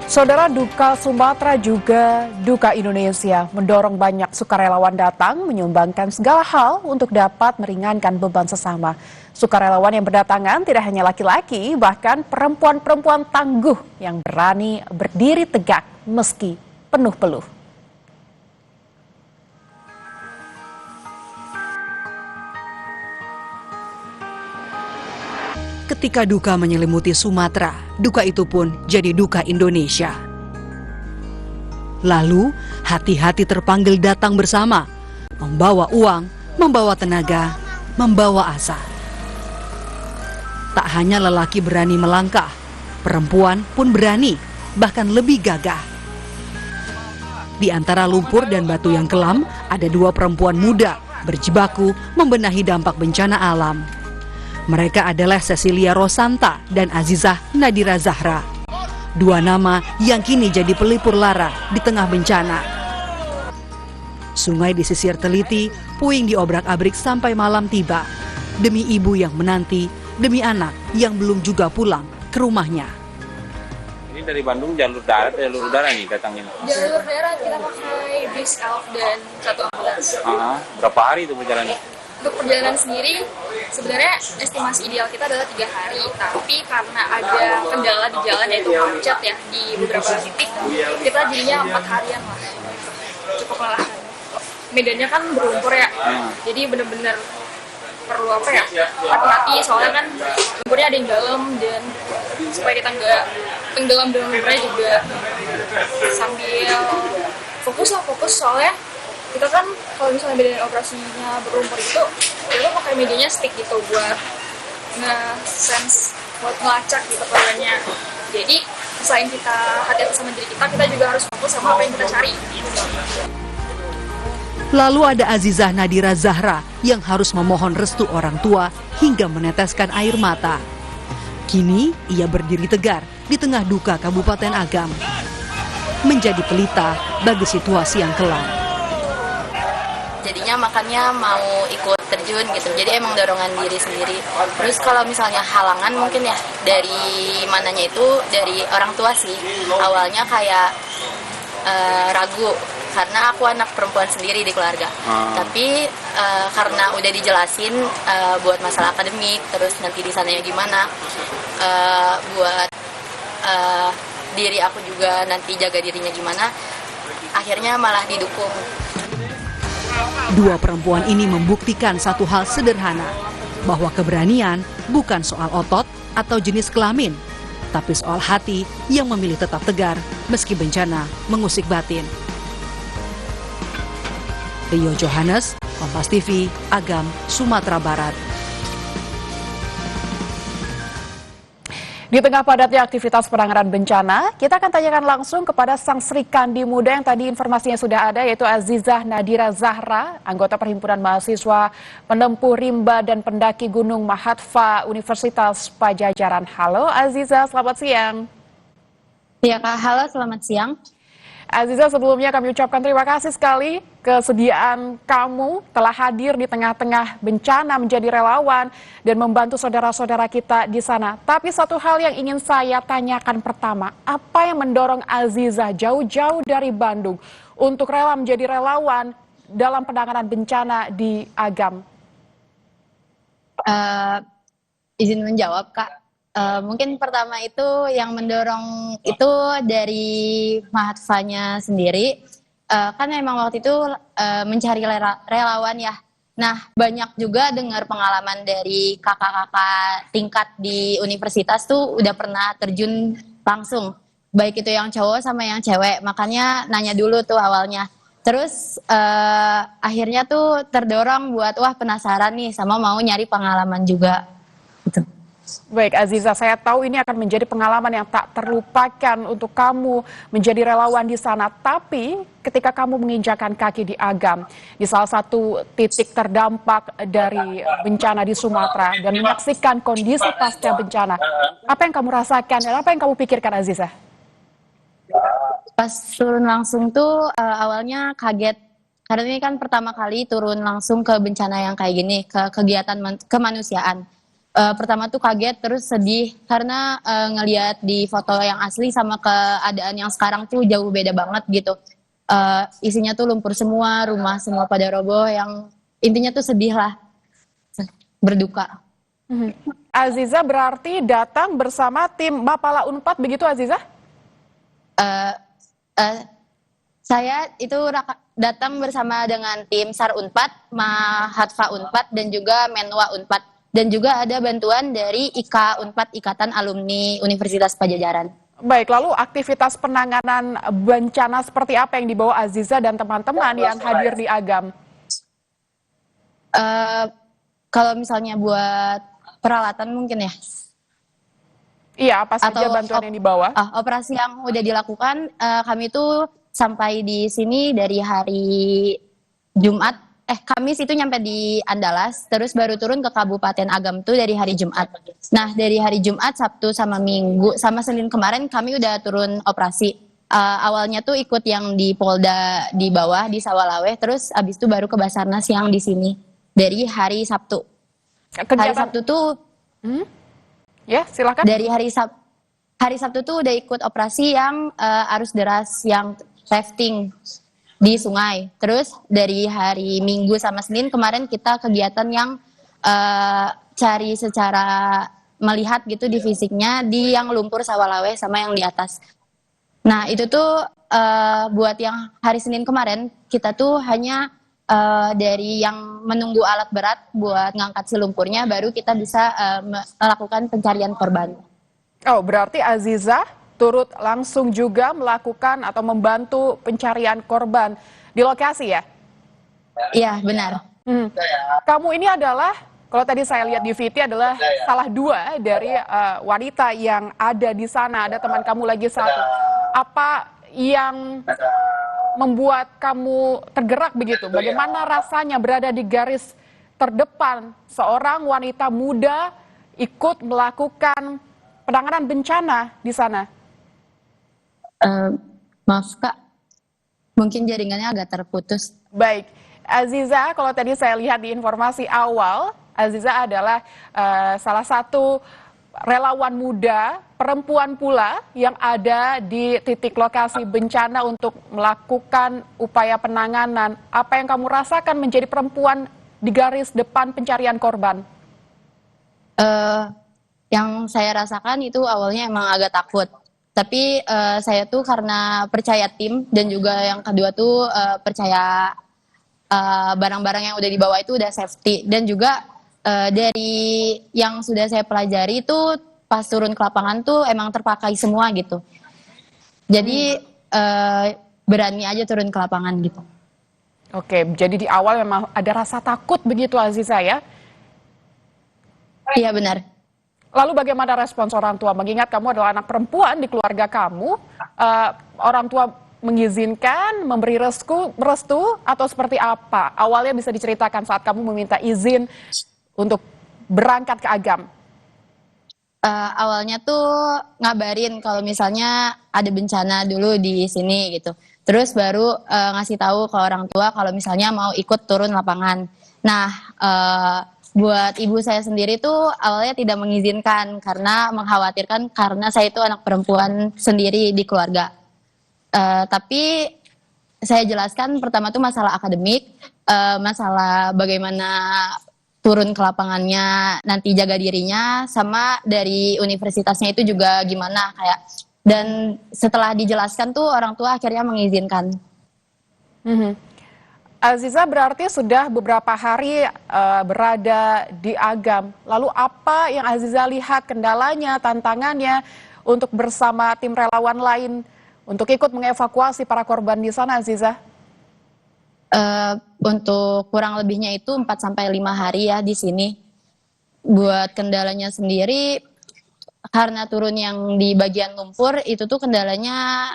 Saudara, duka Sumatera juga duka Indonesia mendorong banyak sukarelawan datang menyumbangkan segala hal untuk dapat meringankan beban sesama. Sukarelawan yang berdatangan tidak hanya laki-laki, bahkan perempuan-perempuan tangguh yang berani berdiri tegak meski penuh peluh. Ketika duka menyelimuti Sumatera, duka itu pun jadi duka Indonesia. Lalu, hati-hati terpanggil datang bersama, membawa uang, membawa tenaga, membawa asa. Tak hanya lelaki berani melangkah, perempuan pun berani, bahkan lebih gagah. Di antara lumpur dan batu yang kelam, ada dua perempuan muda berjibaku membenahi dampak bencana alam. Mereka adalah Cecilia Rosanta dan Azizah Nadira Zahra. Dua nama yang kini jadi pelipur lara di tengah bencana. Sungai disisir teliti, puing diobrak-abrik sampai malam tiba. Demi ibu yang menanti, demi anak yang belum juga pulang ke rumahnya. Ini dari Bandung jalur darat, jalur udara nih datangin. Jalur darat kita pakai bis elf dan satu ambulans. Berapa hari itu perjalanan? Untuk perjalanan sendiri, sebenarnya estimasi ideal kita adalah 3 hari. Tapi karena ada kendala di jalan yaitu macet ya di beberapa titik, kita jadinya 4 harian lah. Cukup melelahkan. Medannya kan berlumpur ya, jadi benar-benar perlu hati-hati soalnya kan lumpurnya ada yang dalam dan supaya kita nggak tenggelam dalam lumpurnya juga sambil fokus soalnya kita kan kalau misalnya medan operasinya berlumpur itu kita pakai medianya stick gitu buat nge-sense, buat ngelacak gitu korbannya. Jadi selain kita hati-hati sama diri kita juga harus fokus sama apa yang kita cari gitu. Lalu ada Azizah Nadira Zahra yang harus memohon restu orang tua hingga meneteskan air mata. Kini ia berdiri tegar di tengah duka Kabupaten Agam, menjadi pelita bagi situasi yang kelam. Jadinya makanya mau ikut terjun gitu, jadi emang dorongan diri sendiri. Terus kalau misalnya halangan mungkin ya dari mananya itu dari orang tua sih. Awalnya kayak ragu karena aku anak perempuan sendiri di keluarga. Tapi karena udah dijelasin buat masalah akademik, terus nanti di sananya gimana, buat diri aku juga nanti jaga dirinya gimana, akhirnya malah didukung. Dua perempuan ini membuktikan satu hal sederhana, bahwa keberanian bukan soal otot atau jenis kelamin, tapi soal hati yang memilih tetap tegar meski bencana mengusik batin. Rio Johannes, Kompas TV, Agam, Sumatera Barat. Di tengah padatnya aktivitas penanganan bencana, kita akan tanyakan langsung kepada sang Sri Kandi muda yang tadi informasinya sudah ada, yaitu Azizah Nadira Zahra, anggota Perhimpunan Mahasiswa Penempuh Rimba dan Pendaki Gunung Mahatva Universitas Pajajaran. Halo Azizah, selamat siang. Ya Kak, halo selamat siang. Azizah, sebelumnya kami ucapkan terima kasih sekali kesediaan kamu telah hadir di tengah-tengah bencana menjadi relawan dan membantu saudara-saudara kita di sana. Tapi satu hal yang ingin saya tanyakan pertama, apa yang mendorong Azizah jauh-jauh dari Bandung untuk rela menjadi relawan dalam penanganan bencana di Agam? Izin menjawab Kak. Mungkin pertama itu yang mendorong itu dari Mahatvanya sendiri, kan memang waktu itu mencari relawan ya. Nah banyak juga dengar pengalaman dari kakak-kakak tingkat di universitas tuh udah pernah terjun langsung, baik itu yang cowok sama yang cewek, makanya nanya dulu tuh awalnya. Terus akhirnya tuh terdorong buat wah penasaran nih sama mau nyari pengalaman juga gitu. Baik Azizah, saya tahu ini akan menjadi pengalaman yang tak terlupakan untuk kamu menjadi relawan di sana. Tapi ketika kamu menginjakan kaki di Agam, di salah satu titik terdampak dari bencana di Sumatera dan menyaksikan kondisi pasca bencana, apa yang kamu rasakan dan apa yang kamu pikirkan Azizah? Pas turun langsung tuh awalnya kaget. Karena ini kan pertama kali turun langsung ke bencana yang kayak gini, ke kegiatan kemanusiaan. pertama tuh kaget, terus sedih karena ngelihat di foto yang asli sama keadaan yang sekarang tuh jauh beda banget gitu. Isinya tuh lumpur semua, rumah semua pada roboh, yang intinya tuh sedih lah, berduka. Aziza berarti datang bersama tim Mapala Unpad begitu Aziza? Eh, eh, saya itu datang bersama dengan tim SAR Unpad, Mahatfa Unpad, dan juga Menwa Unpad. Dan juga ada bantuan dari IKA Unpad, Ikatan Alumni Universitas Padjadjaran. Baik, lalu aktivitas penanganan bencana seperti apa yang dibawa Aziza dan teman-teman yang hadir di Agam? Kalau misalnya buat peralatan mungkin ya. Iya, apa saja bantuan yang dibawa? Operasi yang udah dilakukan, kami tuh sampai di sini dari hari Jumat. Kamis itu nyampe di Andalas, terus baru turun ke Kabupaten Agam tuh dari hari Jumat. Nah, dari hari Jumat, Sabtu, sama Minggu, sama Senin kemarin kami udah turun operasi. Awalnya tuh ikut yang di Polda di bawah, di Sawalaweh, terus abis itu baru ke Basarnas yang di sini, dari hari Sabtu. Hari Sabtu tuh... Ya, silakan. Dari hari Sabtu tuh udah ikut operasi yang arus deras, yang rafting di sungai. Terus dari hari Minggu sama Senin kemarin kita kegiatan yang cari secara melihat gitu di fisiknya di yang lumpur Sawalaweh sama yang di atas. Nah itu tuh buat yang hari Senin kemarin kita tuh hanya dari yang menunggu alat berat buat ngangkat si lumpurnya, baru kita bisa melakukan pencarian korban. Oh, berarti Aziza turut langsung juga melakukan atau membantu pencarian korban di lokasi ya? Iya, benar. Kamu ini adalah, kalau tadi saya lihat di VT adalah salah dua dari wanita yang ada di sana. Ada teman kamu lagi satu. Apa yang membuat kamu tergerak begitu? Bagaimana rasanya berada di garis terdepan, seorang wanita muda ikut melakukan penanganan bencana di sana? Maaf Kak, mungkin jaringannya agak terputus. Baik, Aziza, kalau tadi saya lihat di informasi awal, Aziza adalah salah satu relawan muda, perempuan pula yang ada di titik lokasi bencana untuk melakukan upaya penanganan. Apa yang kamu rasakan menjadi perempuan di garis depan pencarian korban? Yang saya rasakan itu awalnya emang agak takut. Tapi saya tuh karena percaya tim, dan juga yang kedua tuh percaya barang-barang yang udah dibawa itu udah safety. Dan juga dari yang sudah saya pelajari itu pas turun ke lapangan tuh emang terpakai semua gitu. Jadi berani aja turun ke lapangan gitu. Oke, jadi di awal memang ada rasa takut begitu Aziza ya? Iya benar. Lalu bagaimana respons orang tua? Mengingat kamu adalah anak perempuan di keluarga kamu, orang tua mengizinkan, memberi restu atau seperti apa? Awalnya bisa diceritakan saat kamu meminta izin untuk berangkat ke Agam. Awalnya tuh ngabarin kalau misalnya ada bencana dulu di sini gitu. Terus baru ngasih tahu ke orang tua kalau misalnya mau ikut turun lapangan. Nah, buat ibu saya sendiri tuh awalnya tidak mengizinkan karena mengkhawatirkan, karena saya itu anak perempuan sendiri di keluarga. Tapi saya jelaskan pertama tuh masalah akademik, masalah bagaimana turun ke lapangannya, nanti jaga dirinya, sama dari universitasnya itu juga gimana kayak. Dan setelah dijelaskan tuh orang tua akhirnya mengizinkan. Aziza berarti sudah beberapa hari berada di Agam. Lalu apa yang Aziza lihat kendalanya, tantangannya untuk bersama tim relawan lain untuk ikut mengevakuasi para korban di sana, Aziza? Untuk kurang lebihnya itu 4-5 hari ya di sini. Buat kendalanya sendiri, karena turun yang di bagian lumpur itu tuh kendalanya,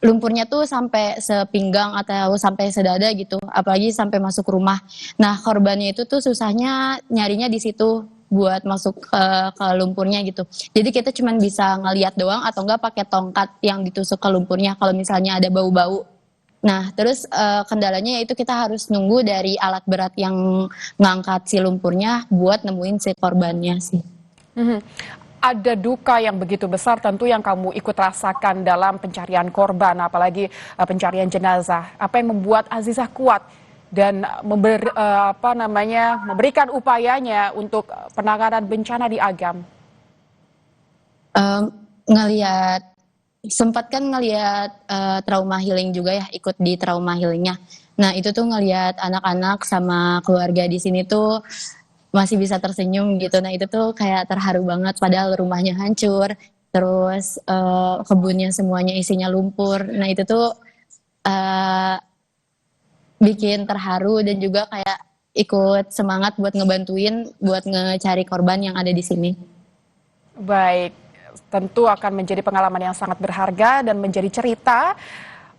lumpurnya tuh sampai sepinggang atau sampai sedada gitu, apalagi sampai masuk rumah. Nah, korbannya itu tuh susahnya nyarinya di situ buat masuk ke lumpurnya gitu. Jadi kita cuma bisa ngelihat doang atau enggak pakai tongkat yang ditusuk ke lumpurnya kalau misalnya ada bau-bau. Nah, terus kendalanya itu kita harus nunggu dari alat berat yang ngangkat si lumpurnya buat nemuin si korbannya sih. Mhm. Ada duka yang begitu besar tentu yang kamu ikut rasakan dalam pencarian korban, apalagi pencarian jenazah. Apa yang membuat Azizah kuat dan memberikan upayanya untuk penanganan bencana di Agam? Ngelihat sempat kan ngelihat trauma healing juga ya, ikut di trauma healingnya. Nah itu tuh ngelihat anak-anak sama keluarga di sini tuh masih bisa tersenyum gitu. Nah itu tuh kayak terharu banget, padahal rumahnya hancur, terus kebunnya semuanya isinya lumpur. Nah itu tuh bikin terharu dan juga kayak ikut semangat buat ngebantuin, buat ngecari korban yang ada di sini. Baik, tentu akan menjadi pengalaman yang sangat berharga dan menjadi cerita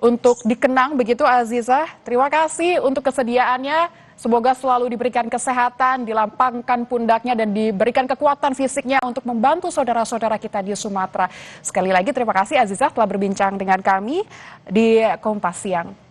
untuk dikenang begitu Azizah. Terima kasih untuk kesediaannya. Semoga selalu diberikan kesehatan, dilapangkan pundaknya dan diberikan kekuatan fisiknya untuk membantu saudara-saudara kita di Sumatera. Sekali lagi terima kasih Azizah telah berbincang dengan kami di Kompas Siang.